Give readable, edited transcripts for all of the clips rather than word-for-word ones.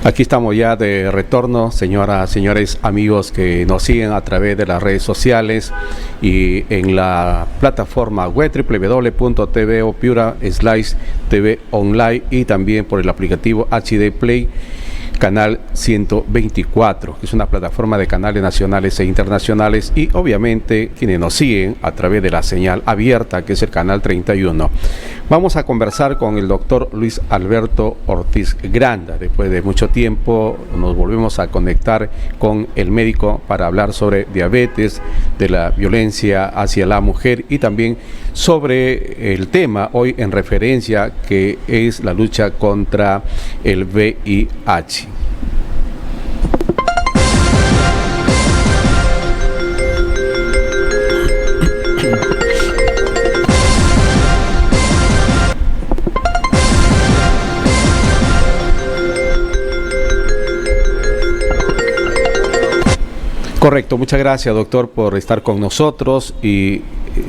Aquí estamos ya de retorno, señoras, señores, amigos que nos siguen a través de las redes sociales y en la plataforma web www.tvopiura/TV online y también por el aplicativo HD Play Canal 124, que es una plataforma de canales nacionales e internacionales, y obviamente quienes nos siguen a través de la señal abierta, que es el canal 31. Vamos a conversar con el doctor Luis Alberto Ortiz Granda. Después de mucho tiempo nos volvemos a conectar con el médico para hablar sobre diabetes, de la violencia hacia la mujer y también sobre el tema hoy en referencia, que es la lucha contra el VIH. Correcto, muchas gracias, doctor, por estar con nosotros, y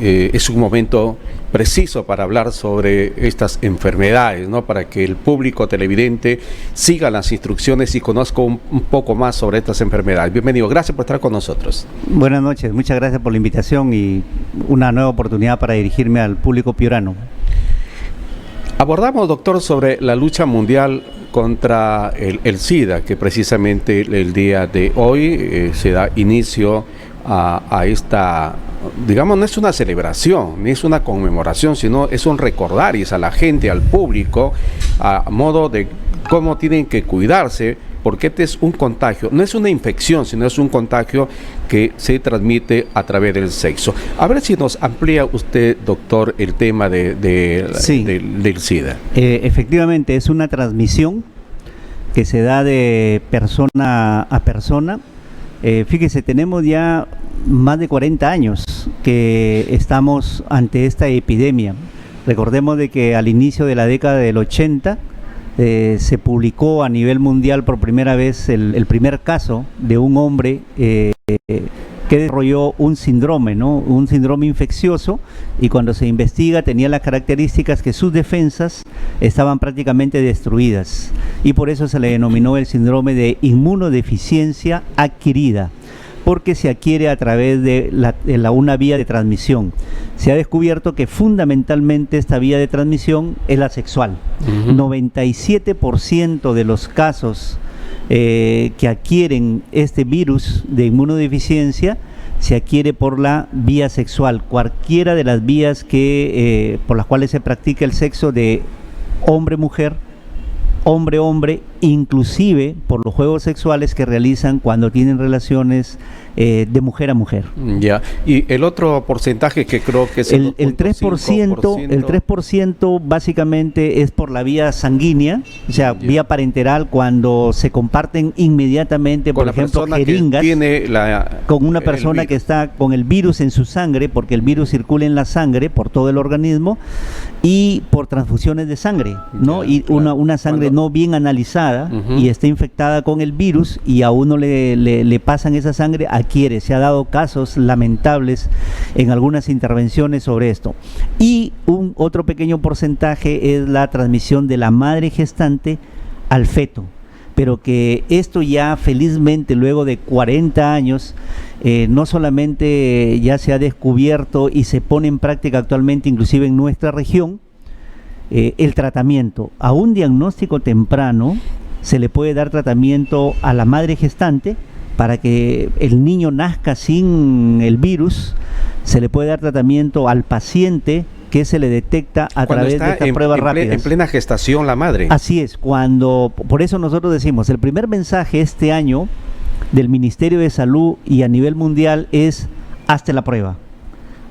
es un momento preciso para hablar sobre estas enfermedades, ¿no? Para que el público televidente siga las instrucciones y conozca un poco más sobre estas enfermedades. Bienvenido, gracias por estar con nosotros. Buenas noches, muchas gracias por la invitación y una nueva oportunidad para dirigirme al público piurano. Abordamos, doctor, sobre la lucha mundial contra el SIDA, que precisamente el día de hoy se da inicio a esta, digamos, no es una celebración, ni es una conmemoración, sino es un recordar a la gente, al público, a modo de cómo tienen que cuidarse, porque este es un contagio, no es una infección, sino es un contagio que se transmite a través del sexo. A ver si nos amplía usted, doctor, el tema del SIDA. Efectivamente, es una transmisión que se da de persona a persona. Fíjese, tenemos ya más de 40 años que estamos ante esta epidemia. Recordemos de que al inicio de la década del 80 se publicó a nivel mundial por primera vez el primer caso de un hombre que desarrolló un síndrome, ¿no? Un síndrome infeccioso, y cuando se investiga tenía las características que sus defensas estaban prácticamente destruidas, y por eso se le denominó el síndrome de inmunodeficiencia adquirida, porque se adquiere a través de una vía de transmisión. Se ha descubierto que fundamentalmente esta vía de transmisión es la sexual. 97% de los casos que adquieren este virus de inmunodeficiencia se adquiere por la vía sexual, cualquiera de las vías por las cuales se practica el sexo de hombre-mujer, hombre-hombre, inclusive por los juegos sexuales que realizan cuando tienen relaciones de mujer a mujer. Ya, y el otro porcentaje que creo que es el 3%, el 3% básicamente es por la vía sanguínea, o sea, vía parenteral, cuando se comparten inmediatamente, por ejemplo, jeringas con una persona que está con el virus en su sangre, porque el virus circula en la sangre por todo el organismo, y por transfusiones de sangre, ¿no? Y claro, una sangre no bien analizada y está infectada con el virus, y a uno le pasan esa sangre, adquiere. Se ha dado casos lamentables en algunas intervenciones sobre esto. Y otro pequeño porcentaje es la transmisión de la madre gestante al feto, pero que esto ya felizmente luego de 40 años no solamente ya se ha descubierto y se pone en práctica actualmente, inclusive en nuestra región, el tratamiento. A un diagnóstico temprano se le puede dar tratamiento a la madre gestante para que el niño nazca sin el virus. Se le puede dar tratamiento al paciente que se le detecta a través de estas pruebas rápidas. En plena gestación la madre. Así es, por eso nosotros decimos, el primer mensaje este año del Ministerio de Salud y a nivel mundial es: hazte la prueba.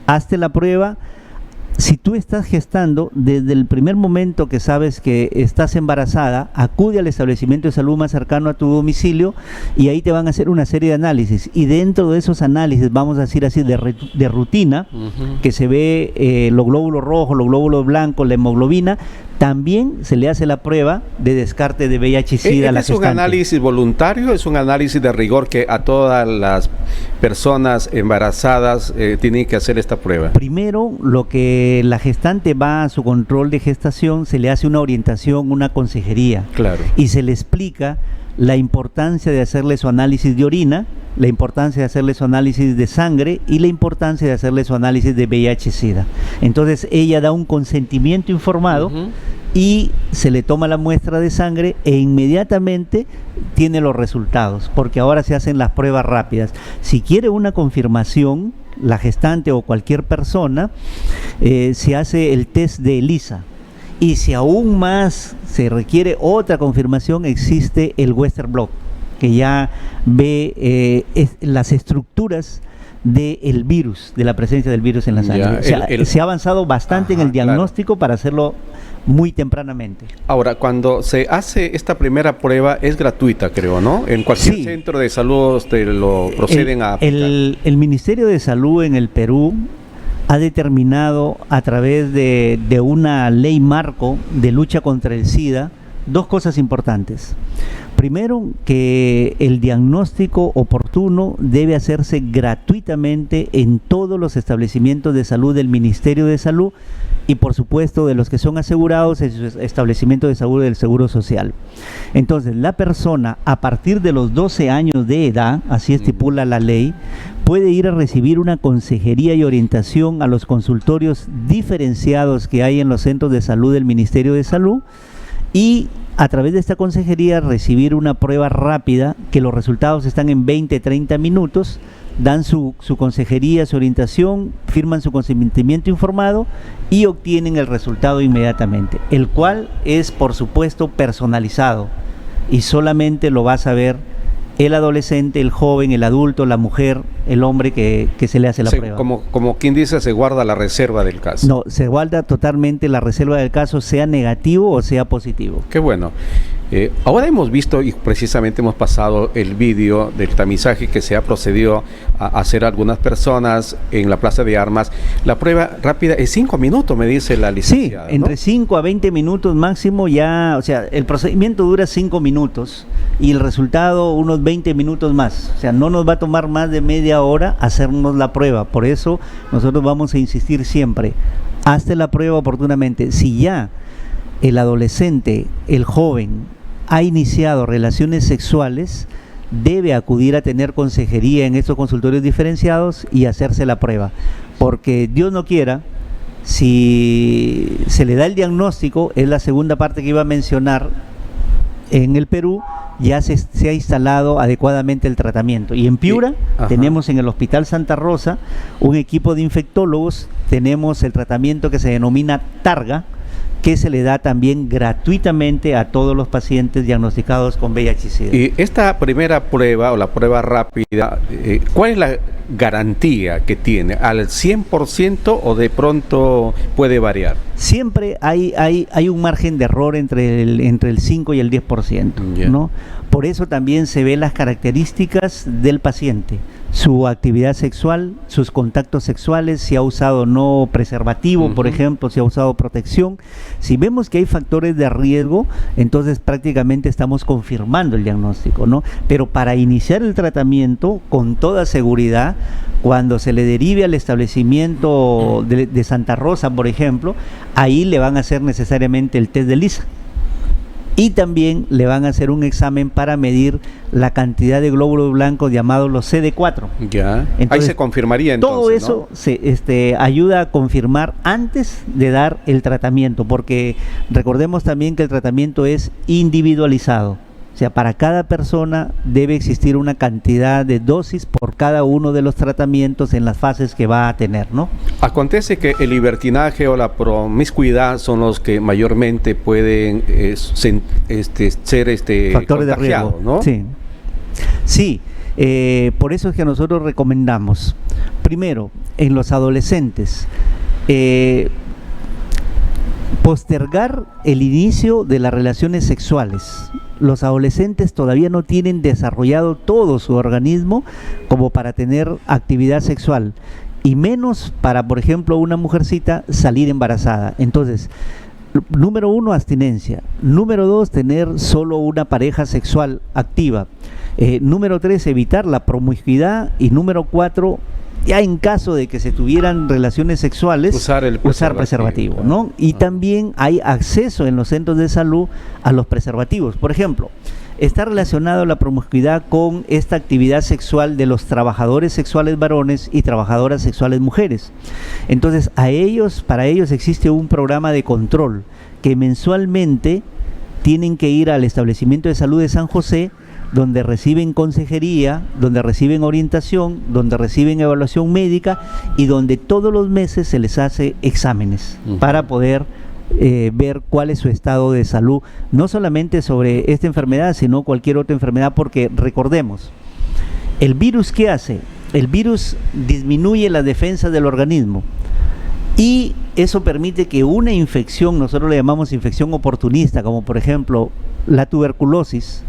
Hazte la prueba. Si tú estás gestando, desde el primer momento que sabes que estás embarazada, acude al establecimiento de salud más cercano a tu domicilio, y ahí te van a hacer una serie de análisis, y dentro de esos análisis, vamos a decir así, de rutina, que se ve los glóbulos rojos, los glóbulos blancos, la hemoglobina. También se le hace la prueba de descarte de VIH-Sida a la gestante. ¿Es un análisis voluntario? ¿Es un análisis de rigor que a todas las personas embarazadas tienen que hacer esta prueba? Primero, lo que la gestante va a su control de gestación, se le hace una orientación, una consejería. Claro. Y se le explica la importancia de hacerle su análisis de orina, la importancia de hacerle su análisis de sangre y la importancia de hacerle su análisis de VIH-Sida. Entonces ella da un consentimiento informado y se le toma la muestra de sangre e inmediatamente tiene los resultados, porque ahora se hacen las pruebas rápidas. Si quiere una confirmación, la gestante o cualquier persona, se hace el test de ELISA. Y si aún más se requiere otra confirmación, existe el Western Blot, que ya ve las estructuras del virus, de la presencia del virus en la sangre. Se ha avanzado bastante en el diagnóstico para hacerlo muy tempranamente. Ahora, cuando se hace esta primera prueba es gratuita, creo, ¿no? En cualquier centro de salud lo proceden a aplicar. El Ministerio de Salud en el Perú ha determinado a través de una ley marco de lucha contra el SIDA dos cosas importantes. Primero, que el diagnóstico oportuno debe hacerse gratuitamente en todos los establecimientos de salud del Ministerio de Salud y por supuesto de los que son asegurados en su establecimiento de salud del Seguro Social. Entonces, la persona a partir de los 12 años de edad, así estipula la ley, puede ir a recibir una consejería y orientación a los consultorios diferenciados que hay en los centros de salud del Ministerio de Salud y a través de esta consejería recibir una prueba rápida, que los resultados están en 20-30 minutos, dan su consejería, su orientación, firman su consentimiento informado y obtienen el resultado inmediatamente, el cual es por supuesto personalizado y solamente lo va a saber el adolescente, el joven, el adulto, la mujer, el hombre que se le hace la prueba. Como quien dice, se guarda la reserva del caso. No, se guarda totalmente la reserva del caso, sea negativo o sea positivo. Qué bueno. Ahora hemos visto y precisamente hemos pasado el vídeo del tamizaje que se ha procedido a hacer algunas personas en la Plaza de Armas. La prueba rápida es 5 minutos, me dice la licenciada. Sí, entre 5 a 20 minutos máximo ya, o sea, el procedimiento dura 5 minutos y el resultado unos 20 minutos más. O sea, no nos va a tomar más de media hora hacernos la prueba. Por eso nosotros vamos a insistir siempre, hazte la prueba oportunamente. Si ya el adolescente, el joven, ha iniciado relaciones sexuales, debe acudir a tener consejería en estos consultorios diferenciados y hacerse la prueba, porque Dios no quiera, si se le da el diagnóstico, es la segunda parte que iba a mencionar, en el Perú ya se ha instalado adecuadamente el tratamiento, y en Piura tenemos en el Hospital Santa Rosa un equipo de infectólogos, tenemos el tratamiento que se denomina Targa, que se le da también gratuitamente a todos los pacientes diagnosticados con VIH-Sida. Y esta primera prueba o la prueba rápida, ¿cuál es la garantía que tiene? ¿Al 100% o de pronto puede variar? Siempre hay un margen de error entre el 5 y el 10%, ¿no? Por eso también se ven las características del paciente, su actividad sexual, sus contactos sexuales, si ha usado o no preservativo, por ejemplo, si ha usado protección. Si vemos que hay factores de riesgo, entonces prácticamente estamos confirmando el diagnóstico, ¿no? Pero para iniciar el tratamiento, con toda seguridad, cuando se le derive al establecimiento de Santa Rosa, por ejemplo, ahí le van a hacer necesariamente el test de ELISA. Y también le van a hacer un examen para medir la cantidad de glóbulos blancos llamados los CD4. Ya. Entonces, ahí se confirmaría entonces, todo eso, ¿no? Se ayuda a confirmar antes de dar el tratamiento, porque recordemos también que el tratamiento es individualizado. O sea, para cada persona debe existir una cantidad de dosis por cada uno de los tratamientos en las fases que va a tener, ¿no? Acontece que el libertinaje o la promiscuidad son los que mayormente pueden ser factores de riesgo, ¿no? Sí, por eso es que nosotros recomendamos, primero, en los adolescentes, postergar el inicio de las relaciones sexuales. Los adolescentes todavía no tienen desarrollado todo su organismo como para tener actividad sexual, y menos para, por ejemplo, una mujercita salir embarazada. Entonces, número 1, abstinencia. Número 2, tener solo una pareja sexual activa. Número 3, evitar la promiscuidad. Y número 4, ya en caso de que se tuvieran relaciones sexuales, usar preservativo, ¿no? Y también hay acceso en los centros de salud a los preservativos. Por ejemplo, está relacionado la promiscuidad con esta actividad sexual de los trabajadores sexuales varones y trabajadoras sexuales mujeres. Entonces, para ellos existe un programa de control que mensualmente tienen que ir al establecimiento de salud de San José, donde reciben consejería, donde reciben orientación, donde reciben evaluación médica y donde todos los meses se les hace exámenes para poder ver cuál es su estado de salud, no solamente sobre esta enfermedad, sino cualquier otra enfermedad, porque recordemos, el virus, ¿qué hace? El virus disminuye la defensa del organismo y eso permite que una infección, nosotros le llamamos infección oportunista, como por ejemplo la tuberculosis,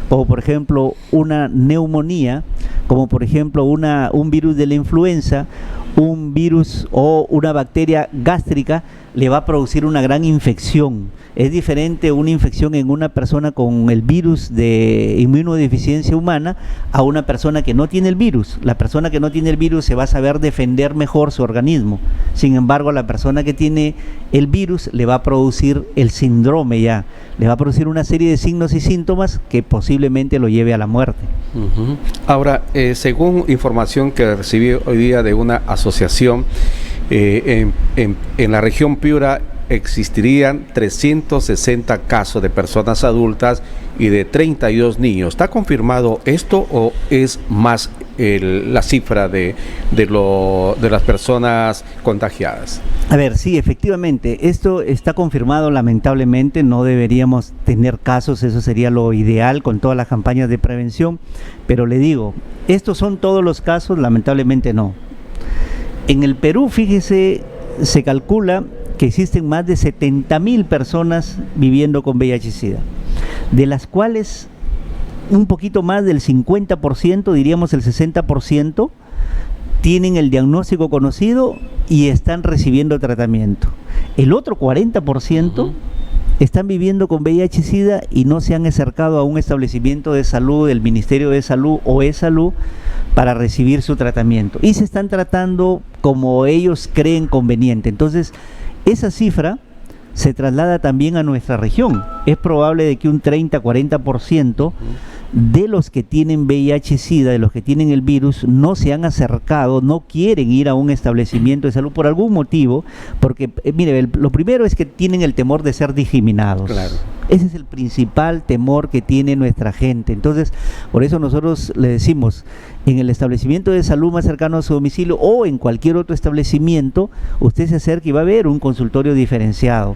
como por ejemplo una neumonía, como por ejemplo un virus de la influenza, un virus o una bacteria gástrica, le va a producir una gran infección. Es diferente una infección en una persona con el virus de inmunodeficiencia humana a una persona que no tiene el virus. La persona que no tiene el virus se va a saber defender mejor su organismo. Sin embargo, a la persona que tiene el virus le va a producir el síndrome ya. Le va a producir una serie de signos y síntomas que posiblemente lo lleve a la muerte. Ahora, según información que recibí hoy día de una asociación, en la región Piura existirían 360 casos de personas adultas y de 32 niños. ¿Está confirmado esto o es más la cifra de las personas contagiadas? A ver, sí, efectivamente, esto está confirmado. Lamentablemente no deberíamos tener casos, eso sería lo ideal con todas las campañas de prevención, pero le digo, ¿estos son todos los casos? Lamentablemente no. En el Perú, fíjese, se calcula que existen más de 70,000 personas viviendo con VIH-Sida, de las cuales un poquito más del 50%, diríamos el 60%, tienen el diagnóstico conocido y están recibiendo tratamiento. El otro 40% están viviendo con VIH-Sida y no se han acercado a un establecimiento de salud, del Ministerio de Salud o E-Salud, para recibir su tratamiento. Y se están tratando como ellos creen conveniente. Entonces, esa cifra se traslada también a nuestra región. Es probable de que un 30-40% de los que tienen VIH-Sida, de los que tienen el virus, no se han acercado, no quieren ir a un establecimiento de salud por algún motivo, porque, mire, lo primero es que tienen el temor de ser discriminados. Claro. Ese es el principal temor que tiene nuestra gente. Entonces, por eso nosotros le decimos, en el establecimiento de salud más cercano a su domicilio o en cualquier otro establecimiento, usted se acerca y va a ver un consultorio diferenciado.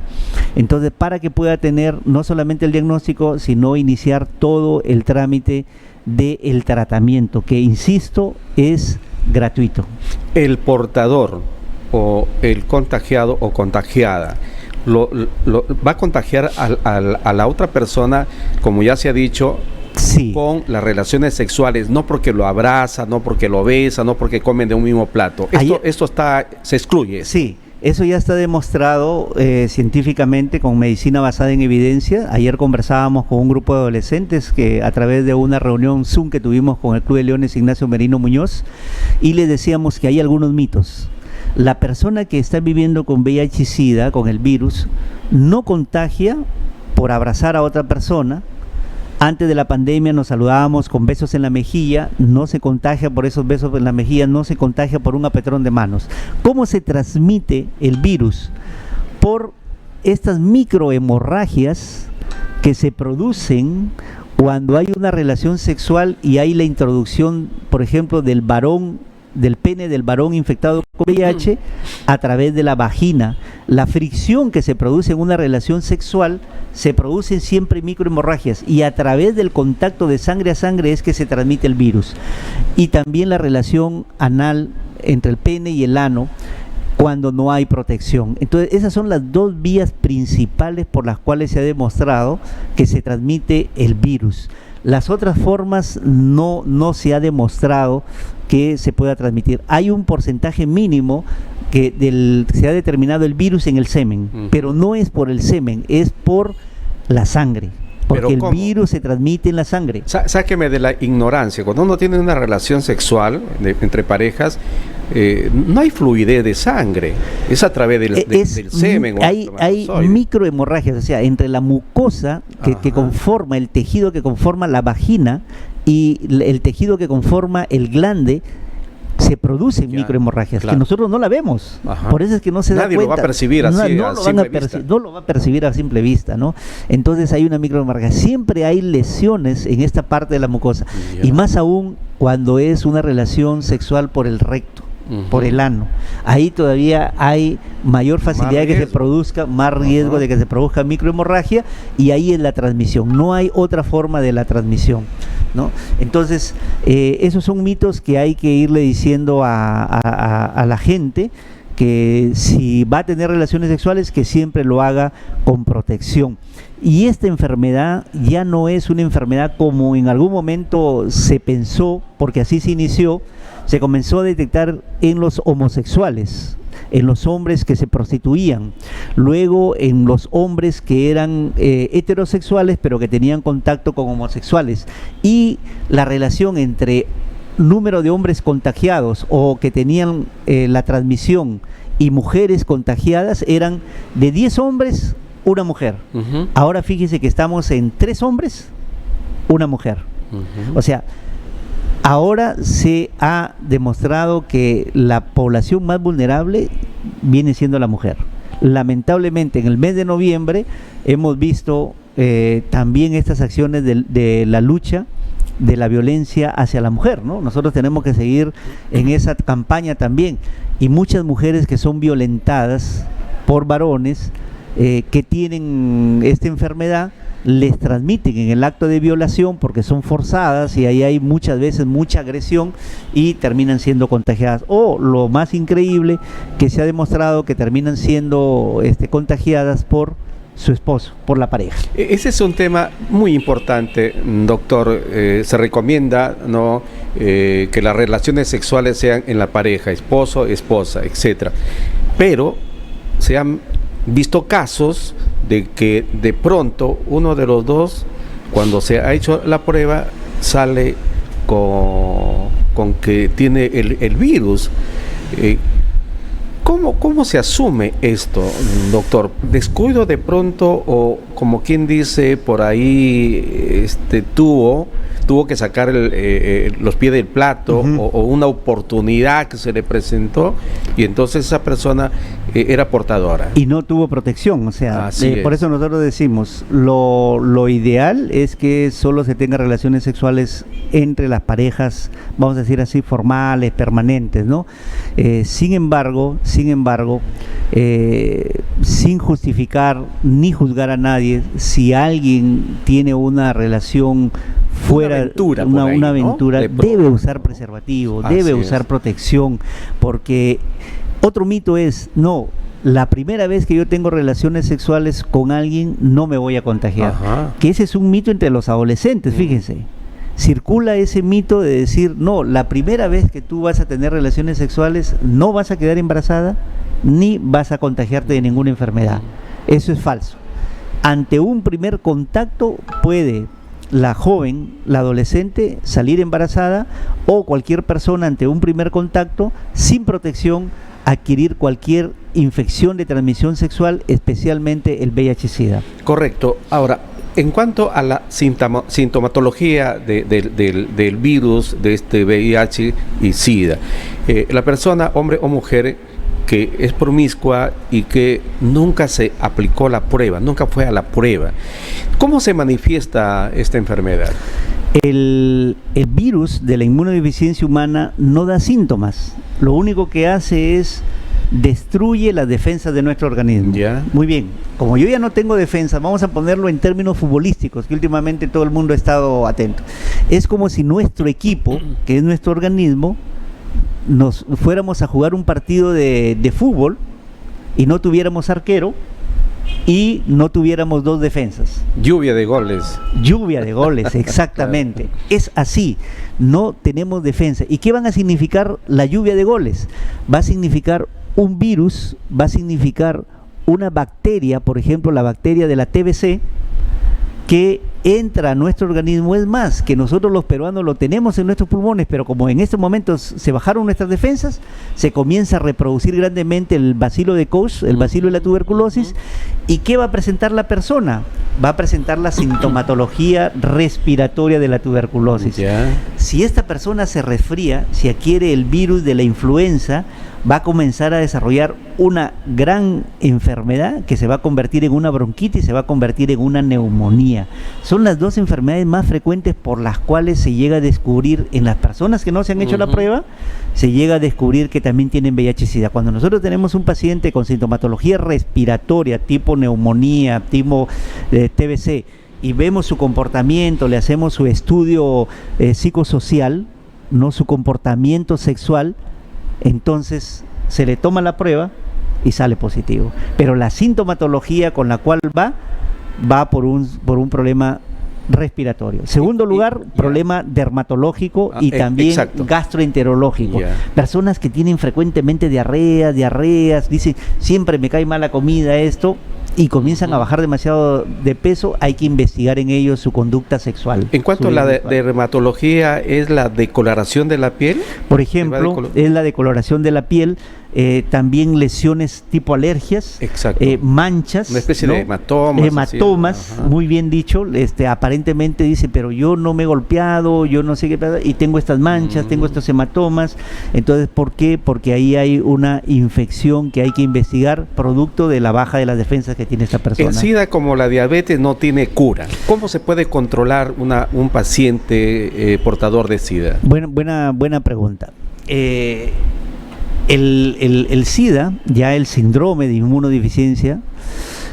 Entonces, para que pueda tener no solamente el diagnóstico, sino iniciar todo el trámite del tratamiento, que, insisto, es gratuito. El portador o el contagiado o contagiada va a contagiar a la otra persona, como ya se ha dicho, sí, con las relaciones sexuales, no porque lo abraza, no porque lo besa, no porque comen de un mismo plato. Esto se excluye. Sí, eso ya está demostrado científicamente con medicina basada en evidencia. Ayer conversábamos con un grupo de adolescentes que a través de una reunión Zoom que tuvimos con el Club de Leones Ignacio Merino Muñoz, y les decíamos que hay algunos mitos. La persona que está viviendo con VIH-Sida, con el virus, no contagia por abrazar a otra persona. Antes de la pandemia nos saludábamos con besos en la mejilla, no se contagia por esos besos en la mejilla, no se contagia por un apretón de manos. ¿Cómo se transmite el virus? Por estas microhemorragias que se producen cuando hay una relación sexual y hay la introducción, por ejemplo, del pene del varón infectado con VIH a través de la vagina. La fricción que se produce en una relación sexual, se producen siempre microhemorragias, y a través del contacto de sangre a sangre es que se transmite el virus. Y también la relación anal entre el pene y el ano, cuando no hay protección. Entonces, esas son las dos vías principales por las cuales se ha demostrado que se transmite el virus. Las otras formas no se ha demostrado que se pueda transmitir. Hay un porcentaje mínimo que se ha determinado el virus en el semen, pero no es por el semen, es por la sangre. Porque el virus se transmite en la sangre. Sáqueme de la ignorancia. Cuando uno tiene una relación sexual entre parejas, no hay fluidez de sangre. Es a través del semen. Hay microhemorragias, o sea, entre la mucosa que conforma el tejido que conforma la vagina y el tejido que conforma el glande, se producen microhemorragias, que nosotros no la vemos. Por eso es que no se da cuenta. Nadie lo va a percibir así no lo va a percibir a simple vista, ¿no? Entonces hay una microhemorragia. Siempre hay lesiones en esta parte de la mucosa. Y más aún cuando es una relación sexual por el recto, por el ano. Ahí todavía hay mayor facilidad de que se produzca, más riesgo de que se produzca microhemorragia, y ahí es la transmisión. No hay otra forma de la transmisión, ¿no? Entonces, esos son mitos que hay que irle diciendo a la gente, que si va a tener relaciones sexuales, que siempre lo haga con protección. Y esta enfermedad ya no es una enfermedad como en algún momento se pensó, porque así se inició. Se comenzó a detectar en los homosexuales, en los hombres que se prostituían, luego en los hombres que eran heterosexuales pero que tenían contacto con homosexuales, y la relación entre número de hombres contagiados o que tenían la transmisión y mujeres contagiadas eran de 10 hombres, una mujer. Ahora fíjense que estamos en 3 hombres, una mujer. O sea, ahora se ha demostrado que la población más vulnerable viene siendo la mujer. Lamentablemente en el mes de noviembre hemos visto también estas acciones de la lucha de la violencia hacia la mujer, ¿no? Nosotros tenemos que seguir en esa campaña también, y muchas mujeres que son violentadas por varones que tienen esta enfermedad, les transmiten en el acto de violación porque son forzadas, y ahí hay muchas veces mucha agresión y terminan siendo contagiadas. O lo más increíble, que se ha demostrado que terminan siendo contagiadas por su esposo, por la pareja. Ese es un tema muy importante, doctor. Se recomienda, ¿no?, que las relaciones sexuales sean en la pareja, esposo, esposa, etcétera. Pero se han visto casos de que de pronto uno de los dos, cuando se ha hecho la prueba, sale con que tiene el virus. ¿Cómo se asume esto, doctor? ¿Descuido de pronto, o como quien dice por ahí, tuvo que sacar los pies del plato, o una oportunidad que se le presentó y entonces esa persona era portadora? Y no tuvo protección, o sea, por eso nosotros decimos, lo ideal es que solo se tenga relaciones sexuales entre las parejas, vamos a decir así, formales, permanentes, ¿no? Sin embargo, sin justificar ni juzgar a nadie, si alguien tiene una relación fuera, una aventura, ¿no? Debe usar preservativo, debe usar protección, porque otro mito es, no, la primera vez que yo tengo relaciones sexuales con alguien no me voy a contagiar. Que ese es un mito entre los adolescentes, fíjense. Circula ese mito de decir, no, la primera vez que tú vas a tener relaciones sexuales no vas a quedar embarazada ni vas a contagiarte de ninguna enfermedad. Eso es falso. Ante un primer contacto puede la joven, la adolescente, salir embarazada, o cualquier persona ante un primer contacto sin protección adquirir cualquier infección de transmisión sexual, especialmente el VIH-Sida. Correcto. Ahora, en cuanto a la sintomatología del virus, de este VIH y SIDA, la persona, hombre o mujer, que es promiscua y que nunca se aplicó la prueba, nunca fue a la prueba, ¿cómo se manifiesta esta enfermedad? El virus de la inmunodeficiencia humana no da síntomas, lo único que hace es destruye las defensas de nuestro organismo. Muy bien, como yo ya no tengo defensa, vamos a ponerlo en términos futbolísticos, que últimamente todo el mundo ha estado atento. Es como si nuestro equipo, que es nuestro organismo, nos fuéramos a jugar un partido de fútbol y no tuviéramos arquero y no tuviéramos 2 defensas. Lluvia de goles. Lluvia de goles, exactamente. Claro. Es así, no tenemos defensa. ¿Y qué van a significar la lluvia de goles? Va a significar un virus, va a significar una bacteria, por ejemplo la bacteria de la TBC, que entra a nuestro organismo. Es más, que nosotros los peruanos lo tenemos en nuestros pulmones, pero como en estos momentos se bajaron nuestras defensas, se comienza a reproducir grandemente el bacilo de Koch, el bacilo de la tuberculosis. ¿Y qué va a presentar la persona? Va a presentar la sintomatología respiratoria de la tuberculosis. Si esta persona se resfría, si adquiere el virus de la influenza, va a comenzar a desarrollar una gran enfermedad que se va a convertir en una bronquitis, se va a convertir en una neumonía. Son las dos enfermedades más frecuentes por las cuales se llega a descubrir en las personas que no se han hecho la prueba, se llega a descubrir que también tienen VIH-Sida. Cuando nosotros tenemos un paciente con sintomatología respiratoria, tipo neumonía, tipo TBC, y vemos su comportamiento, le hacemos su estudio psicosocial, no su comportamiento sexual, entonces se le toma la prueba y sale positivo. Pero la sintomatología con la cual va por un problema respiratorio. Segundo lugar, problema dermatológico y también gastroenterológico. Personas que tienen frecuentemente diarreas, dicen, siempre me cae mal la comida, esto, y comienzan a bajar demasiado de peso. Hay que investigar en ellos su conducta sexual. En cuanto a la dermatología, ¿es la decoloración de la piel? Por ejemplo, es la decoloración de la piel. También lesiones tipo alergias, manchas, una especie de hematomas, muy bien dicho. Aparentemente dice, pero yo no me he golpeado, yo no sé qué pasa, y tengo estas manchas, tengo estos hematomas. Entonces, ¿por qué? Porque ahí hay una infección que hay que investigar, producto de la baja de las defensas que tiene esta persona. El SIDA, como la diabetes, no tiene cura. ¿Cómo se puede controlar un paciente portador de SIDA? Buena pregunta. El SIDA, ya el síndrome de inmunodeficiencia,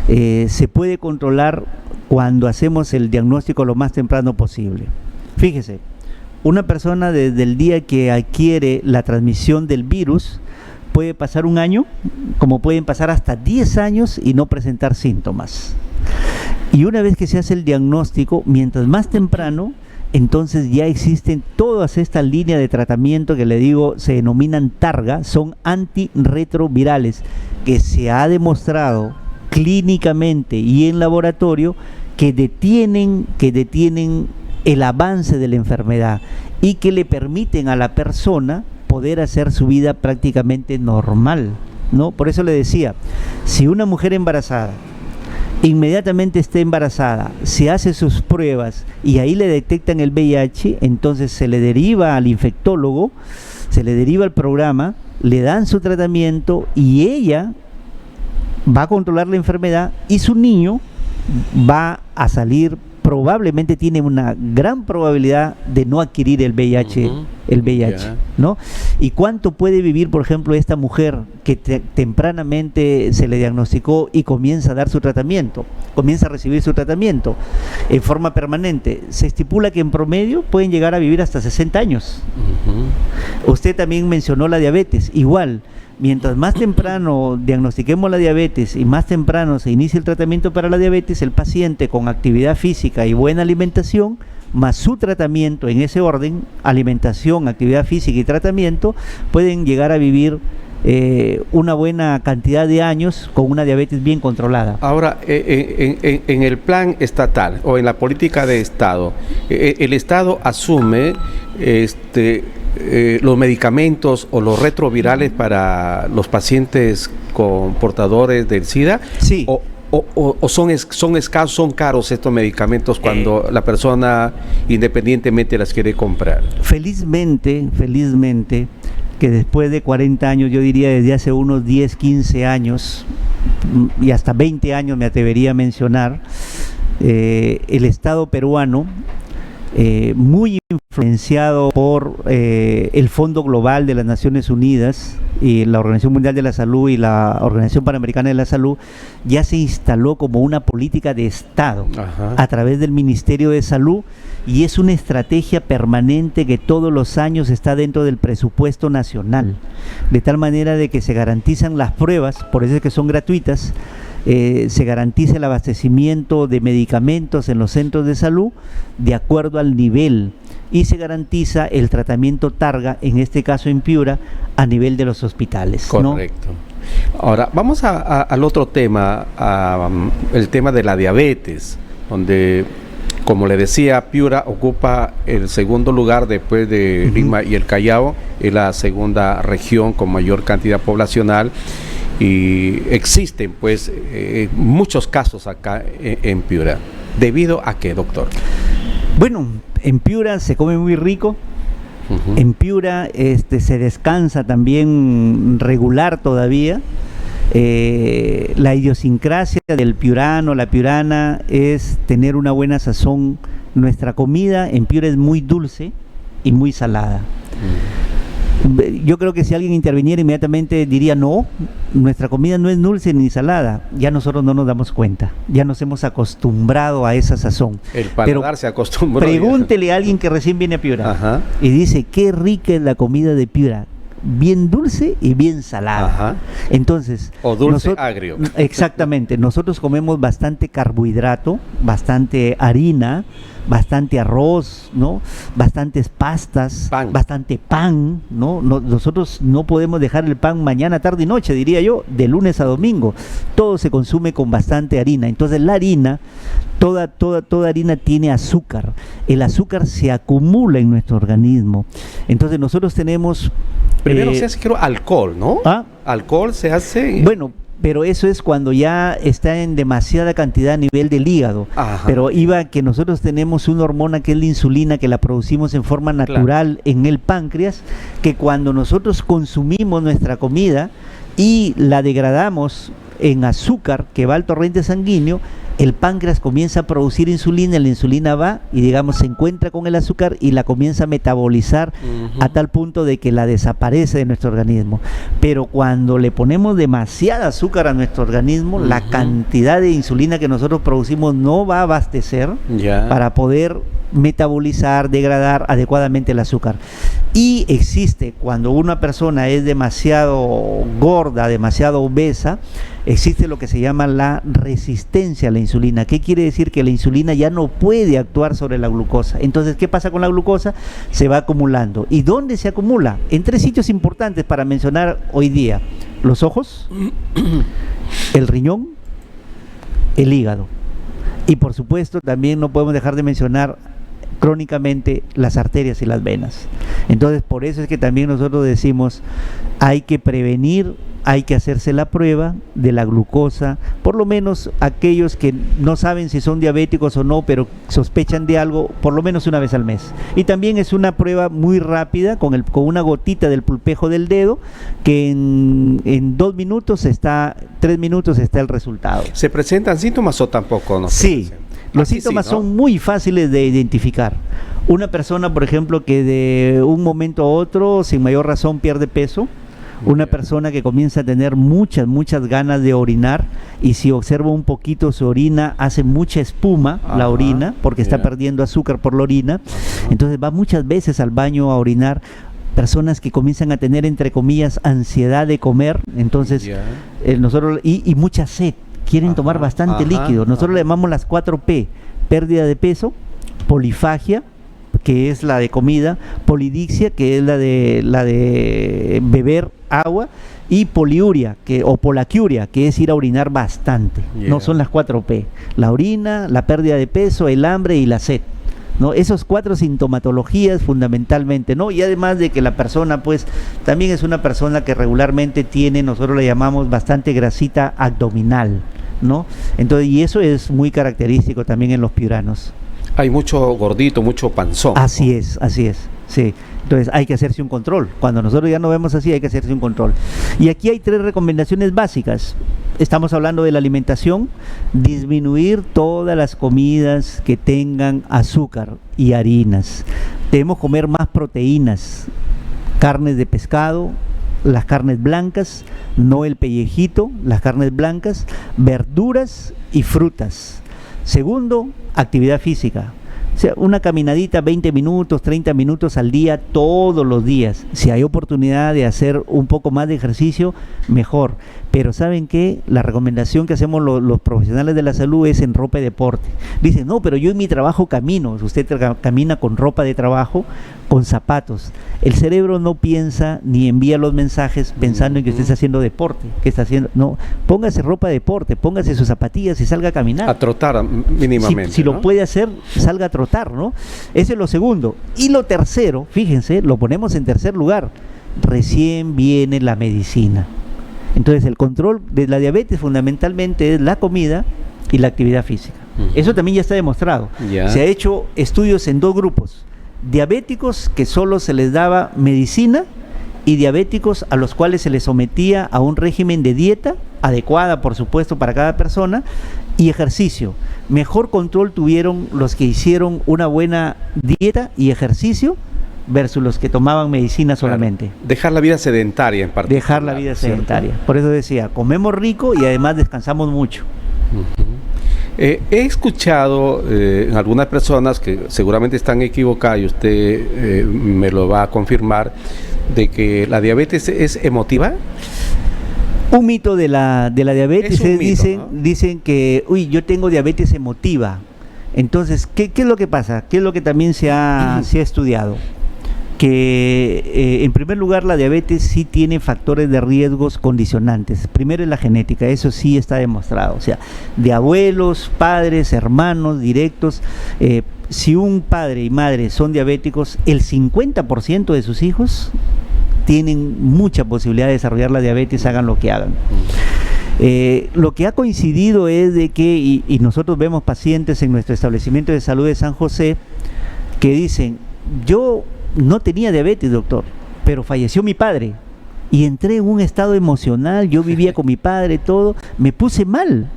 se puede controlar cuando hacemos el diagnóstico lo más temprano posible. Fíjese, una persona desde el día que adquiere la transmisión del virus puede pasar un año, como pueden pasar hasta 10 años y no presentar síntomas. Y una vez que se hace el diagnóstico, mientras más temprano, entonces ya existen todas estas líneas de tratamiento que le digo se denominan TARGA, son antirretrovirales, que se ha demostrado clínicamente y en laboratorio que detienen el avance de la enfermedad y que le permiten a la persona poder hacer su vida prácticamente normal, ¿no? Por eso le decía, si una mujer embarazada inmediatamente esté embarazada, se hace sus pruebas y ahí le detectan el VIH, entonces se le deriva al infectólogo, se le deriva al programa, le dan su tratamiento y ella va a controlar la enfermedad y su niño va a salir, probablemente tiene una gran probabilidad de no adquirir el VIH, ¿no? ¿Y cuánto puede vivir, por ejemplo, esta mujer que tempranamente se le diagnosticó y comienza a dar su tratamiento, comienza a recibir su tratamiento en forma permanente? Se estipula que en promedio pueden llegar a vivir hasta 60 años. Usted también mencionó la diabetes, igual. Mientras más temprano diagnostiquemos la diabetes y más temprano se inicie el tratamiento para la diabetes, el paciente con actividad física y buena alimentación, más su tratamiento en ese orden, alimentación, actividad física y tratamiento, pueden llegar a vivir una buena cantidad de años con una diabetes bien controlada. Ahora, en el plan estatal o en la política de Estado, el Estado asume los medicamentos o los retrovirales para los pacientes con portadores del SIDA. Sí. ¿O son escasos, son caros estos medicamentos cuando la persona independientemente las quiere comprar? Felizmente, que después de 40 años, yo diría desde hace unos 10, 15 años y hasta 20 años me atrevería a mencionar, el Estado peruano, muy influenciado por el Fondo Global de las Naciones Unidas y la Organización Mundial de la Salud y la Organización Panamericana de la Salud, ya se instaló como una política de Estado a través del Ministerio de Salud, y es una estrategia permanente que todos los años está dentro del presupuesto nacional, de tal manera de que se garantizan las pruebas, por eso es que son gratuitas, se garantiza el abastecimiento de medicamentos en los centros de salud de acuerdo al nivel, y se garantiza el tratamiento TARGA, en este caso en Piura, a nivel de los hospitales. Correcto. ¿No? Ahora, vamos al otro tema, el tema de la diabetes, donde Como le decía, Piura ocupa el segundo lugar después de Lima y el Callao, es la segunda región con mayor cantidad poblacional y existen pues muchos casos acá en Piura. ¿Debido a qué, doctor? Bueno, en Piura se come muy rico. En Piura se descansa también regular todavía. La idiosincrasia del piurano, la piurana, es tener una buena sazón. Nuestra comida en Piura es muy dulce y muy salada. Yo creo que si alguien interviniera inmediatamente diría no, nuestra comida no es dulce ni salada. Ya nosotros no nos damos cuenta, ya nos hemos acostumbrado a esa sazón. El paladar se acostumbró. Pregúntele a alguien que recién viene a Piura y dice qué rica es la comida de Piura, bien dulce y bien salada. Entonces, o dulce agrio. Exactamente, nosotros comemos bastante carbohidrato, bastante harina, bastante arroz, ¿no? Bastantes pastas, bastante pan, ¿no? Nosotros no podemos dejar el pan mañana, tarde y noche, diría yo, de lunes a domingo. Todo se consume con bastante harina. Entonces la harina, toda harina tiene azúcar. El azúcar se acumula en nuestro organismo. Entonces nosotros tenemos... Primero se hace, creo, alcohol, ¿no? Alcohol se hace... Bueno, pero eso es cuando ya está en demasiada cantidad a nivel del hígado. Pero iba que nosotros tenemos una hormona que es la insulina, que la producimos en forma natural en el páncreas, que cuando nosotros consumimos nuestra comida y la degradamos en azúcar que va al torrente sanguíneo, el páncreas comienza a producir insulina, la insulina va y digamos se encuentra con el azúcar y la comienza a metabolizar a tal punto de que la desaparece de nuestro organismo. Pero cuando le ponemos demasiada azúcar a nuestro organismo, la cantidad de insulina que nosotros producimos no va a abastecer para poder metabolizar, degradar adecuadamente el azúcar. Y existe, cuando una persona es demasiado gorda, demasiado obesa, existe lo que se llama la resistencia a la insulina. ¿Qué quiere decir? Que la insulina ya no puede actuar sobre la glucosa. Entonces, ¿qué pasa con la glucosa? Se va acumulando. ¿Y dónde se acumula? En 3 sitios importantes para mencionar hoy día: los ojos, el riñón, el hígado. Y por supuesto, también no podemos dejar de mencionar crónicamente las arterias y las venas. Entonces, por eso es que también nosotros decimos, hay que prevenir, hay que hacerse la prueba de la glucosa, por lo menos aquellos que no saben si son diabéticos o no, pero sospechan de algo, por lo menos una vez al mes. Y también es una prueba muy rápida, con una gotita del pulpejo del dedo, que en 2 minutos 3 minutos está el resultado. ¿Se presentan síntomas o tampoco? No sí, los síntomas son muy fáciles de identificar. Una persona, por ejemplo, que de un momento a otro, sin mayor razón, pierde peso. Una persona que comienza a tener muchas ganas de orinar, y si observa un poquito su orina, hace mucha espuma la orina, porque está perdiendo azúcar por la orina. Entonces va muchas veces al baño a orinar. Personas que comienzan a tener, entre comillas, ansiedad de comer, entonces nosotros, y mucha sed, quieren tomar bastante líquido. Nosotros le llamamos las 4P: pérdida de peso, polifagia, que es la de comida, polidixia, que es la de beber agua, y poliuria, o polaquiuria, que es ir a orinar bastante. No son las 4P: la orina, la pérdida de peso, el hambre y la sed, ¿no? Esos 4 sintomatologías fundamentalmente, ¿no? Y además de que la persona pues también es una persona que regularmente tiene, nosotros le llamamos bastante grasita abdominal, ¿no? Entonces, y eso es muy característico también en los piuranos. Hay mucho gordito, mucho panzón. Así es, sí. Entonces hay que hacerse un control. Cuando nosotros ya nos vemos así, hay que hacerse un control. Y aquí hay 3 recomendaciones básicas. Estamos hablando de la alimentación: disminuir todas las comidas que tengan azúcar y harinas. Debemos comer más proteínas, carnes de pescado, las carnes blancas, no el pellejito, las carnes blancas, verduras y frutas. Segundo, actividad física. O sea, una caminadita 20 minutos, 30 minutos al día, todos los días. Si hay oportunidad de hacer un poco más de ejercicio, mejor. Pero ¿saben qué? La recomendación que hacemos los profesionales de la salud es en ropa de deporte. Dicen, no, pero yo en mi trabajo camino. Usted camina con ropa de trabajo, con zapatos. El cerebro no piensa ni envía los mensajes pensando en que usted está haciendo deporte, que está haciendo. No, póngase ropa de deporte, póngase sus zapatillas y salga a caminar. A trotar mínimamente. Si lo puede hacer, salga a trotar, ¿no? Ese es lo segundo. Y lo tercero, fíjense, lo ponemos en tercer lugar. Recién viene la medicina. Entonces el control de la diabetes fundamentalmente es la comida y la actividad física. Eso también ya está demostrado. Se ha hecho estudios en 2 grupos. Diabéticos que solo se les daba medicina y diabéticos a los cuales se les sometía a un régimen de dieta adecuada, por supuesto, para cada persona, y ejercicio. Mejor control tuvieron los que hicieron una buena dieta y ejercicio versus los que tomaban medicina solamente. Claro. Dejar la vida sedentaria en particular. Dejar la vida sedentaria. Por eso decía, comemos rico y además descansamos mucho. He escuchado en algunas personas que seguramente están equivocadas y usted me lo va a confirmar, de que la diabetes es emotiva. Un mito de la diabetes es mito, ¿no? Dicen que, yo tengo diabetes emotiva. Entonces, ¿qué es lo que pasa? ¿Qué es lo que también se ha estudiado? Que en primer lugar la diabetes sí tiene factores de riesgos condicionantes. Primero es la genética, eso sí está demostrado. O sea, de abuelos, padres, hermanos directos, si un padre y madre son diabéticos, el 50% de sus hijos tienen mucha posibilidad de desarrollar la diabetes, hagan lo que hagan. Lo que ha coincidido es de que, y nosotros vemos pacientes en nuestro establecimiento de salud de San José, que dicen, yo no tenía diabetes, doctor, pero falleció mi padre y entré en un estado emocional, yo vivía con mi padre, todo, me puse mal,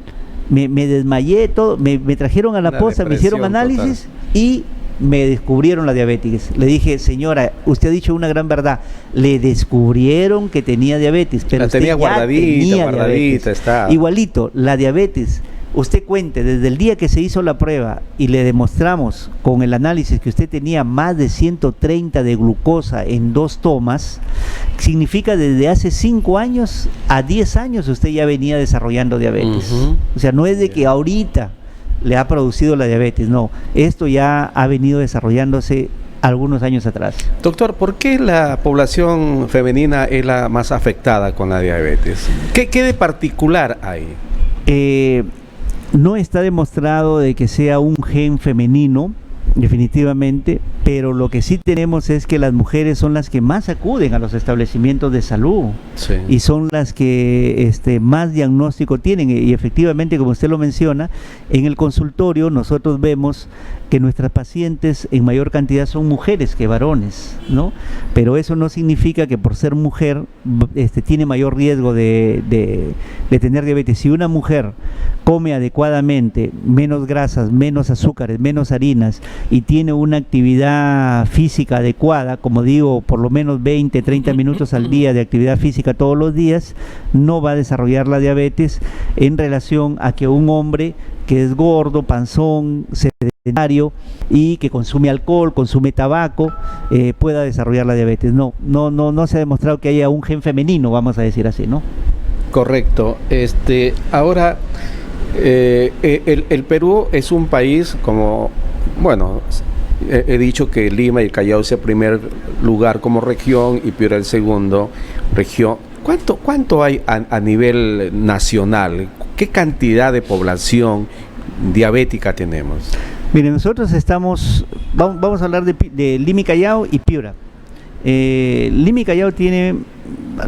me desmayé, todo, me trajeron a la posta, me hicieron análisis total. Y me descubrieron la diabetes. Le dije, señora, usted ha dicho una gran verdad, le descubrieron que tenía diabetes, pero la tenía guardadita, está. Igualito, la diabetes. Usted cuente, desde el día que se hizo la prueba y le demostramos con el análisis que usted tenía más de 130 de glucosa en 2 tomas, significa desde hace 5 años a 10 años usted ya venía desarrollando diabetes. O sea, no es de que ahorita le ha producido la diabetes, no, esto ya ha venido desarrollándose algunos años atrás. Doctor, ¿por qué la población femenina es la más afectada con la diabetes? ¿Qué de particular hay? No está demostrado de que sea un gen femenino, definitivamente, pero lo que sí tenemos es que las mujeres son las que más acuden a los establecimientos de salud, sí, y son las que más diagnóstico tienen, y efectivamente, como usted lo menciona, en el consultorio nosotros vemos que nuestras pacientes en mayor cantidad son mujeres que varones, ¿no? Pero eso no significa que por ser mujer tiene mayor riesgo de tener diabetes. Si una mujer come adecuadamente, menos grasas, menos azúcares, menos harinas, y tiene una actividad física adecuada, como digo, por lo menos 20, 30 minutos al día de actividad física todos los días, no va a desarrollar la diabetes en relación a que un hombre que es gordo, panzón, sedentario y que consume alcohol, consume tabaco, pueda desarrollar la diabetes. No se ha demostrado que haya un gen femenino, vamos a decir así, ¿no? Correcto. Ahora, el Perú es un país como, bueno, he dicho que Lima y el Callao es el primer lugar como región y Piura el segundo región. ¿Cuánto hay a nivel nacional? ¿Qué cantidad de población diabética tenemos? Mire, nosotros vamos a hablar de Lima y Callao y Piura. Lima y Callao tiene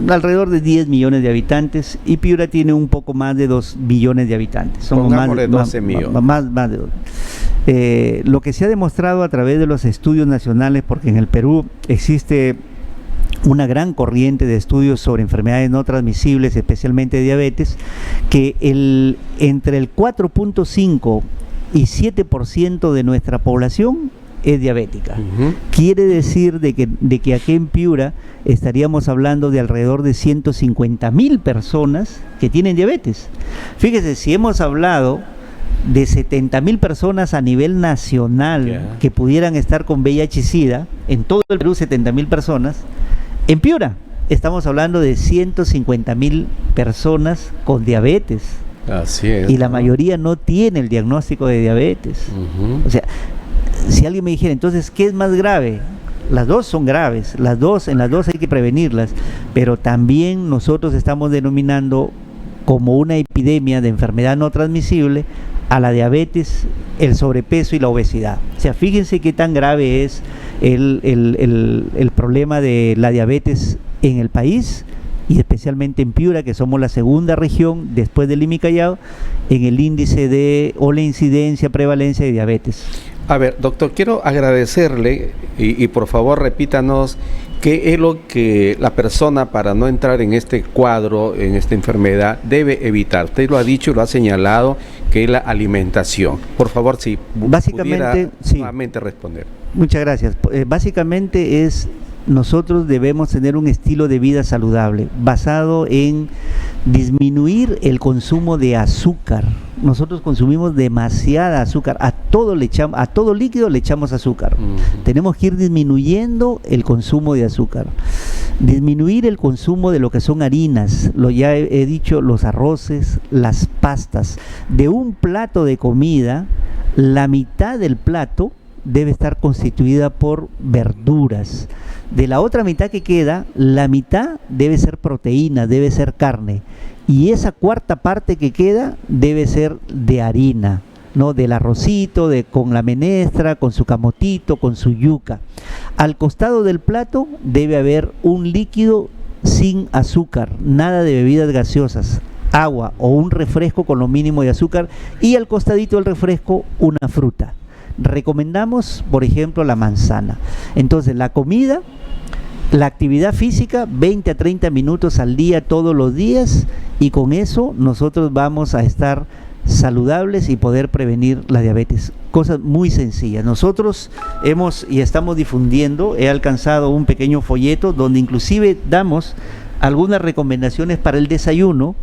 alrededor de 10 millones de habitantes y Piura tiene un poco más de 2 billones de habitantes. Somos más de 12 millones. Más de 2. Lo que se ha demostrado a través de los estudios nacionales, porque en el Perú existe una gran corriente de estudios sobre enfermedades no transmisibles, especialmente diabetes, que entre el 4.5 y 7% de nuestra población es diabética. Quiere decir de que aquí en Piura estaríamos hablando de alrededor de 150,000 personas que tienen diabetes. Fíjese, si hemos hablado de 70,000 personas a nivel nacional que pudieran estar con VIH-Sida, en todo el Perú 70,000 personas, en Piura estamos hablando de 150.000 personas con diabetes. Así es. Y la mayoría no tiene el diagnóstico de diabetes. O sea, si alguien me dijera, entonces, ¿qué es más grave? Las dos son graves, en las dos hay que prevenirlas, pero también nosotros estamos denominando como una epidemia de enfermedad no transmisible a la diabetes, el sobrepeso y la obesidad. O sea, fíjense qué tan grave es el problema de la diabetes en el país, y especialmente en Piura, que somos la segunda región después del Lima y Callao en el índice o la incidencia, prevalencia de diabetes. A ver, doctor, quiero agradecerle y por favor repítanos qué es lo que la persona, para no entrar en este cuadro, en esta enfermedad, debe evitar. Usted lo ha dicho y lo ha señalado, que es la alimentación. Por favor, si básicamente, nuevamente responder. Muchas gracias. Básicamente nosotros debemos tener un estilo de vida saludable basado en disminuir el consumo de azúcar. Nosotros consumimos demasiada azúcar, a todo líquido le echamos azúcar. Tenemos que ir disminuyendo el consumo de azúcar, disminuir el consumo de lo que son harinas, ya he dicho, los arroces, las pastas. De un plato de comida, la mitad del plato debe estar constituida por verduras. De la otra mitad que queda, la mitad debe ser proteína, debe ser carne, y esa cuarta parte que queda debe ser de harina, ¿no? Del arrocito, con la menestra, con su camotito, con su yuca. Al costado del plato debe haber un líquido sin azúcar, nada de bebidas gaseosas, agua o un refresco con lo mínimo de azúcar, y al costadito del refresco una fruta. Recomendamos, por ejemplo, la manzana. Entonces, la comida, la actividad física, 20 a 30 minutos al día, todos los días, y con eso nosotros vamos a estar saludables y poder prevenir la diabetes. Cosas muy sencillas. Nosotros estamos difundiendo, he alcanzado un pequeño folleto donde inclusive damos algunas recomendaciones para el desayuno,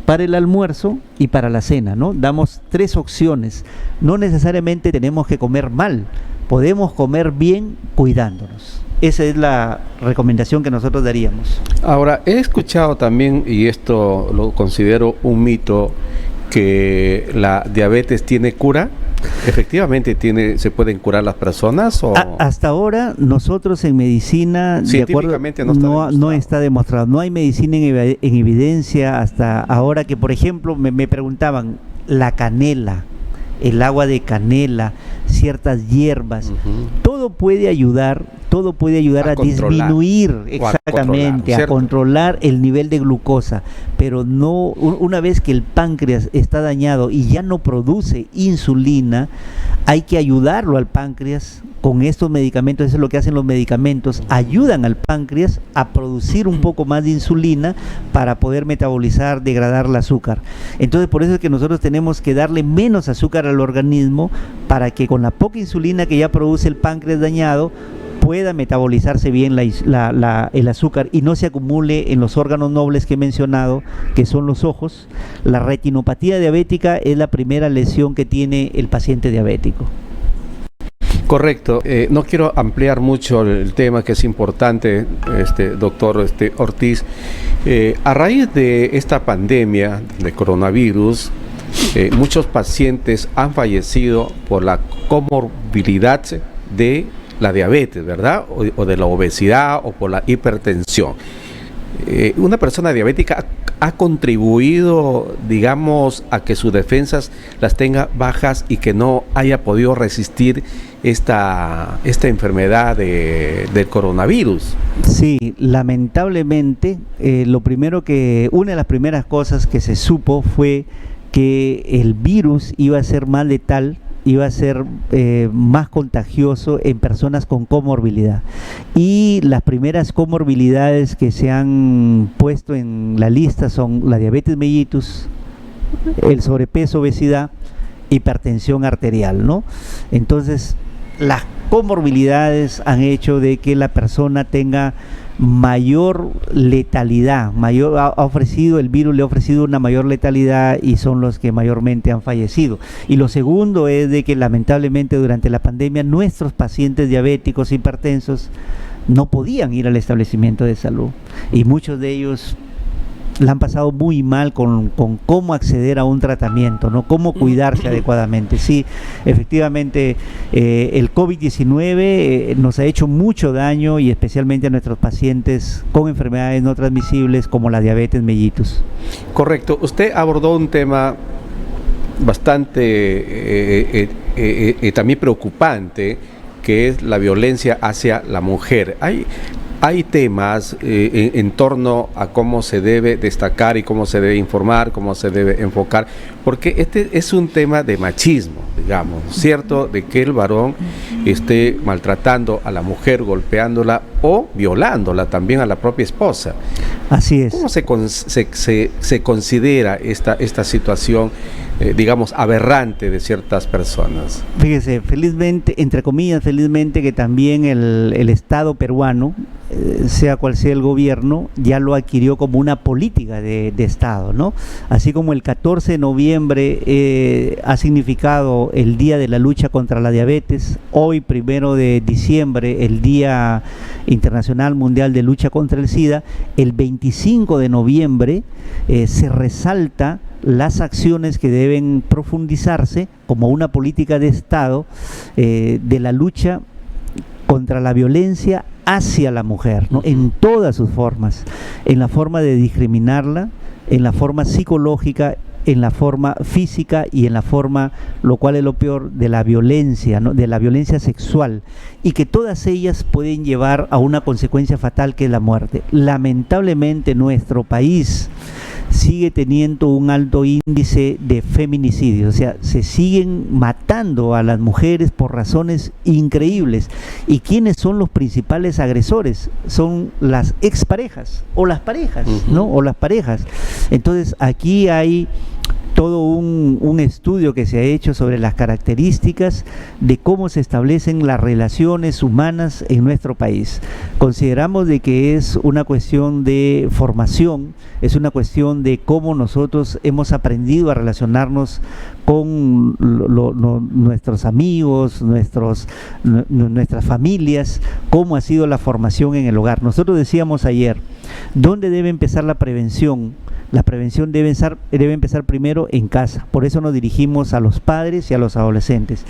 para el almuerzo y para la cena, ¿no? Damos 3 opciones. No necesariamente tenemos que comer mal, podemos comer bien cuidándonos. Esa es la recomendación que nosotros daríamos. Ahora, he escuchado también, y esto lo considero un mito, que la diabetes tiene cura. ¿Efectivamente se pueden curar las personas? Hasta ahora nosotros en medicina, científicamente no está demostrado. No hay medicina en evidencia hasta ahora, que por ejemplo me preguntaban, la canela, el agua de canela, ciertas hierbas, todo puede ayudar a disminuir, exactamente, a controlar el nivel de glucosa, pero no, una vez que el páncreas está dañado y ya no produce insulina, hay que ayudarlo al páncreas con estos medicamentos. Eso es lo que hacen los medicamentos, ayudan al páncreas a producir un poco más de insulina para poder metabolizar, degradar el azúcar. Entonces, por eso es que nosotros tenemos que darle menos azúcar al organismo, para que con la poca insulina que ya produce el páncreas dañado, pueda metabolizarse bien el azúcar y no se acumule en los órganos nobles que he mencionado, que son los ojos. La retinopatía diabética es la primera lesión que tiene el paciente diabético. Correcto. No quiero ampliar mucho el tema, que es importante, doctor Ortiz. A raíz de esta pandemia de coronavirus, muchos pacientes han fallecido por la comorbilidad de la diabetes, ¿verdad? O de la obesidad o por la hipertensión. Una persona diabética ha contribuido, digamos, a que sus defensas las tenga bajas y que no haya podido resistir esta enfermedad del coronavirus. Sí, lamentablemente, una de las primeras cosas que se supo fue que el virus iba a ser más letal, iba a ser más contagioso en personas con comorbilidad. Y las primeras comorbilidades que se han puesto en la lista son la diabetes mellitus, el sobrepeso, obesidad, hipertensión arterial, ¿no? Entonces, las comorbilidades han hecho de que la persona tenga mayor letalidad, el virus le ha ofrecido una mayor letalidad, y son los que mayormente han fallecido. Y lo segundo es de que lamentablemente durante la pandemia nuestros pacientes diabéticos hipertensos no podían ir al establecimiento de salud, y muchos de ellos la han pasado muy mal con cómo acceder a un tratamiento, ¿no? Cómo cuidarse adecuadamente. Sí, efectivamente, el COVID-19 nos ha hecho mucho daño, y especialmente a nuestros pacientes con enfermedades no transmisibles como la diabetes mellitus. Correcto. Usted abordó un tema bastante también preocupante, que es la violencia hacia la mujer. Hay temas en torno a cómo se debe destacar y cómo se debe informar, cómo se debe enfocar, porque este es un tema de machismo, digamos, ¿cierto? De que el varón esté maltratando a la mujer, golpeándola o violándola también a la propia esposa. Así es. ¿Cómo se considera esta situación, digamos, aberrante de ciertas personas? Fíjese, felizmente, entre comillas, felizmente, que también el Estado peruano, sea cual sea el gobierno, ya lo adquirió como una política de Estado, ¿no? Así como el 14 de noviembre ha significado el Día de la Lucha contra la Diabetes, hoy 1 de diciembre, el Día Internacional Mundial de Lucha contra el SIDA, el 25 de noviembre se resalta las acciones que deben profundizarse como una política de Estado de la lucha contra la violencia hacia la mujer, ¿no? En todas sus formas, en la forma de discriminarla, en la forma psicológica, en la forma física y en la forma, lo cual es lo peor, de la violencia, ¿no? De la violencia sexual, y que todas ellas pueden llevar a una consecuencia fatal, que es la muerte. Lamentablemente nuestro país sigue teniendo un alto índice de feminicidios, o sea, se siguen matando a las mujeres por razones increíbles. ¿Y quiénes son los principales agresores? Son las exparejas o las parejas, ¿no? O las parejas. Entonces aquí hay todo un estudio que se ha hecho sobre las características de cómo se establecen las relaciones humanas en nuestro país. Consideramos de que es una cuestión de formación, es una cuestión de cómo nosotros hemos aprendido a relacionarnos con nuestros amigos, nuestras familias, cómo ha sido la formación en el hogar. Nosotros decíamos ayer, ¿dónde debe empezar la prevención? La prevención debe empezar primero en casa. Por eso nos dirigimos a los padres y a los adolescentes.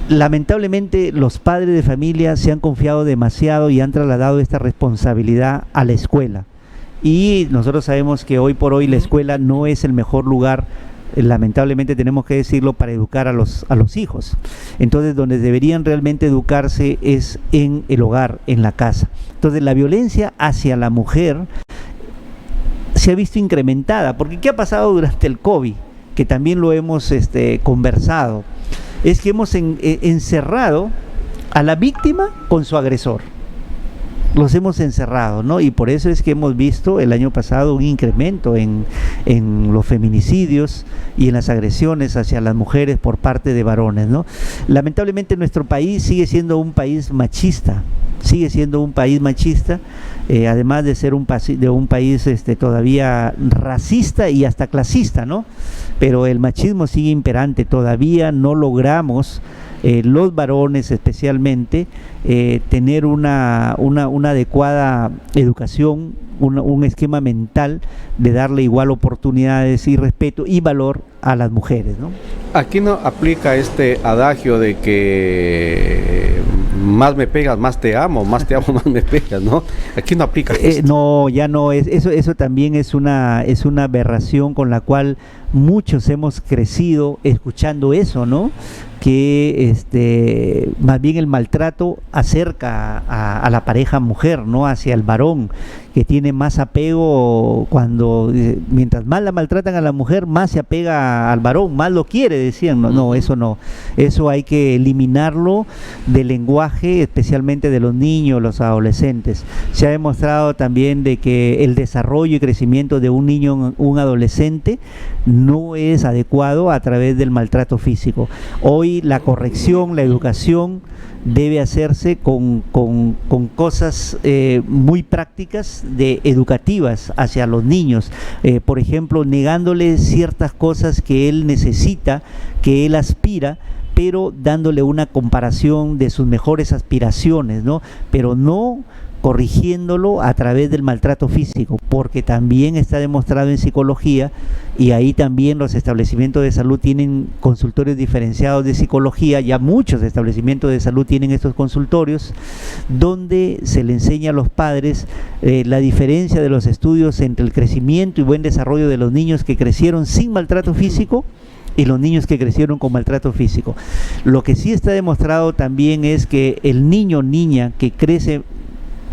Lamentablemente los padres de familia se han confiado demasiado y han trasladado esta responsabilidad a la escuela. Y nosotros sabemos que hoy por hoy la escuela no es el mejor lugar, lamentablemente tenemos que decirlo, para educar a los hijos. Entonces, donde deberían realmente educarse es en el hogar, en la casa. Entonces, la violencia hacia la mujer se ha visto incrementada, porque ¿qué ha pasado durante el COVID? Que también lo hemos conversado, es que hemos encerrado a la víctima con su agresor. Los hemos encerrado, ¿no? Y por eso es que hemos visto el año pasado un incremento en los feminicidios y en las agresiones hacia las mujeres por parte de varones, ¿no? Lamentablemente nuestro país sigue siendo un país machista, además de ser un país todavía racista y hasta clasista, ¿no? Pero el machismo sigue imperante, todavía no logramos, los varones especialmente, tener una adecuada educación, un esquema mental de darle igual oportunidades y respeto y valor a las mujeres, ¿no? Aquí no aplica este adagio de que más me pegas, más te amo, más me pegas, ¿no? Aquí no aplica esto. No, ya no es, eso también es una aberración con la cual muchos hemos crecido escuchando eso, ¿no? Que más bien el maltrato acerca a la pareja mujer, ¿no? Hacia el varón, que tiene más apego cuando, mientras más la maltratan a la mujer, más se apega al varón, más lo quiere, decían. No, eso no. Eso hay que eliminarlo del lenguaje, especialmente de los niños, los adolescentes. Se ha demostrado también de que el desarrollo y crecimiento de un niño, un adolescente, no es adecuado a través del maltrato físico. Hoy la corrección, la educación debe hacerse con cosas muy prácticas, educativas hacia los niños. Por ejemplo, negándole ciertas cosas que él necesita, que él aspira, pero dándole una comparación de sus mejores aspiraciones, ¿no? Pero no corrigiéndolo a través del maltrato físico, porque también está demostrado en psicología, y ahí también los establecimientos de salud tienen consultorios diferenciados de psicología. Ya muchos establecimientos de salud tienen estos consultorios donde se le enseña a los padres la diferencia de los estudios entre el crecimiento y buen desarrollo de los niños que crecieron sin maltrato físico y los niños que crecieron con maltrato físico. Lo que sí está demostrado también es que el niño o niña que crece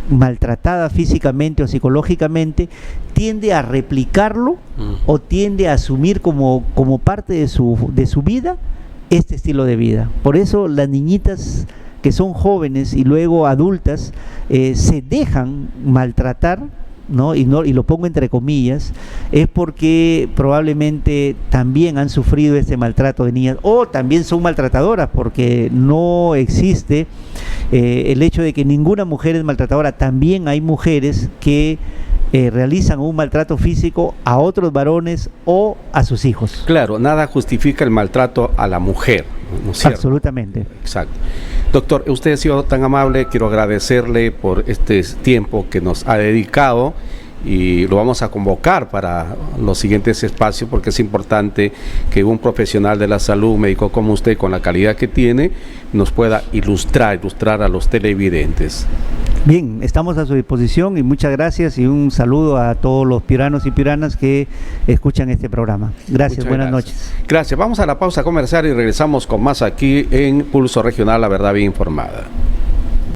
maltratada físicamente o psicológicamente tiende a replicarlo o tiende a asumir como parte de su vida este estilo de vida. Por eso las niñitas que son jóvenes y luego adultas se dejan maltratar, ¿no? Y lo pongo entre comillas, es porque probablemente también han sufrido este maltrato de niñas, o también son maltratadoras, porque no existe el hecho de que ninguna mujer es maltratadora. También hay mujeres que realizan un maltrato físico a otros varones o a sus hijos. Claro, nada justifica el maltrato a la mujer, ¿no es cierto? Absolutamente. Exacto. Doctor, usted ha sido tan amable, quiero agradecerle por este tiempo que nos ha dedicado, y lo vamos a convocar para los siguientes espacios, porque es importante que un profesional de la salud, un médico como usted, con la calidad que tiene, nos pueda ilustrar a los televidentes. Bien, estamos a su disposición y muchas gracias, y un saludo a todos los piuranos y piuranas que escuchan este programa. Gracias, buenas noches. Gracias, vamos a la pausa comercial y regresamos con más aquí en Pulso Regional, la verdad bien informada.